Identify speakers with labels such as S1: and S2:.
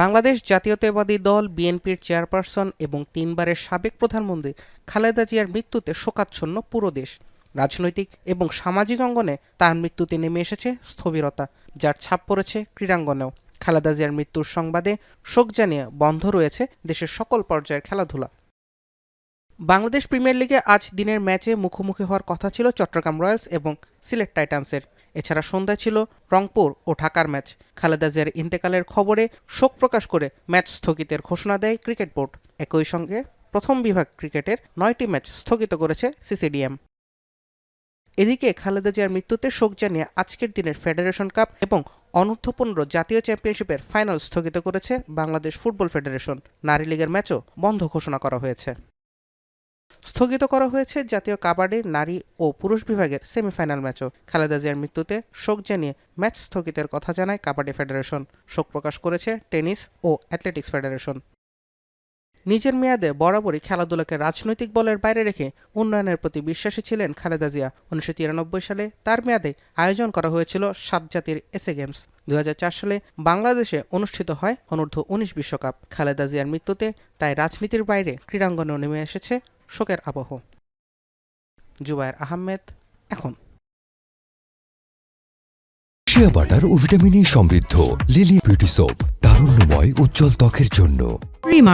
S1: বাংলাদেশ জাতীয়তাবাদী দল বিএনপির চেয়ারপারসন এবং ৩ বারের সাবেক প্রধানমন্ত্রী খালেদা জিয়ার মৃত্যুতে শোকাচ্ছন্ন পুরো দেশ। রাজনৈতিক এবং সামাজিক অঙ্গনে তার মৃত্যুতে নেমে এসেছে স্থবিরতা, যার ছাপ পড়েছে ক্রীড়াঙ্গনেও। খালেদা জিয়ার মৃত্যুর সংবাদে শোক জানিয়ে বন্ধ রয়েছে দেশের সকল পর্যায়ের খেলাধুলা। বাংলাদেশ প্রিমিয়ার লিগে আজ দিনের ম্যাচে মুখোমুখি হওয়ার কথা ছিল চট্টগ্রাম রয়্যালস এবং সিলেট টাইটান্সের। এছাড়া সন্ধ্যায় ছিল রংপুর ও ঢাকার ম্যাচ। খালেদা জিয়ার ইন্তেকালের খবরে শোক প্রকাশ করে ম্যাচ স্থগিতের ঘোষণা দেয় ক্রিকেট বোর্ড। একই সঙ্গে প্রথম বিভাগ ক্রিকেটের ৯টি ম্যাচ স্থগিত করেছে সিসিডিএম। এদিকে খালেদা জিয়ার মৃত্যুতে শোক জানিয়ে আজকের দিনের ফেডারেশন কাপ এবং অনূর্ধ্ব-15 জাতীয় চ্যাম্পিয়নশিপের ফাইনাল স্থগিত করেছে বাংলাদেশ ফুটবল ফেডারেশন। নারী লীগের ম্যাচও বন্ধ ঘোষণা করা হয়েছে। স্থগিত করা হয়েছে জাতীয় কাবাডির নারী ও পুরুষ বিভাগের সেমিফাইনাল ম্যাচও। খালেদা জিয়ার মৃত্যুতে শোক জানিয়ে ম্যাচ স্থগিতের কথা জানায় কাবাডি ফেডারেশন। শোক প্রকাশ করেছে টেনিস ও অ্যাথলেটিক্স ফেডারেশন। নিজের মেয়াদে বরাবরই খেলাধুলাকে রাজনৈতিক বলের বাইরে রেখে উন্নয়নের প্রতি বিশ্বাসী ছিলেন খালেদা জিয়া। ১৯৯৩ সালে তার মেয়াদে আয়োজন করা হয়েছিল ৭ জাতির এসএ গেমস। ২০০৪ সালে বাংলাদেশে অনুষ্ঠিত হয় অনূর্ধ্ব-১৯ বিশ্বকাপ। খালেদা জিয়ার মৃত্যুতে তাই রাজনীতির বাইরে ক্রীড়াঙ্গনেও নেমে এসেছে শোকের আবহ। জুবায়ের আহমেদ, এখন।
S2: শিয়া বাটার ও ভিটামিন ই সমৃদ্ধ লিলি বিউটি সোপ, তারুণ্যময় উজ্জ্বল ত্বকের জন্য।
S3: রিমার্ক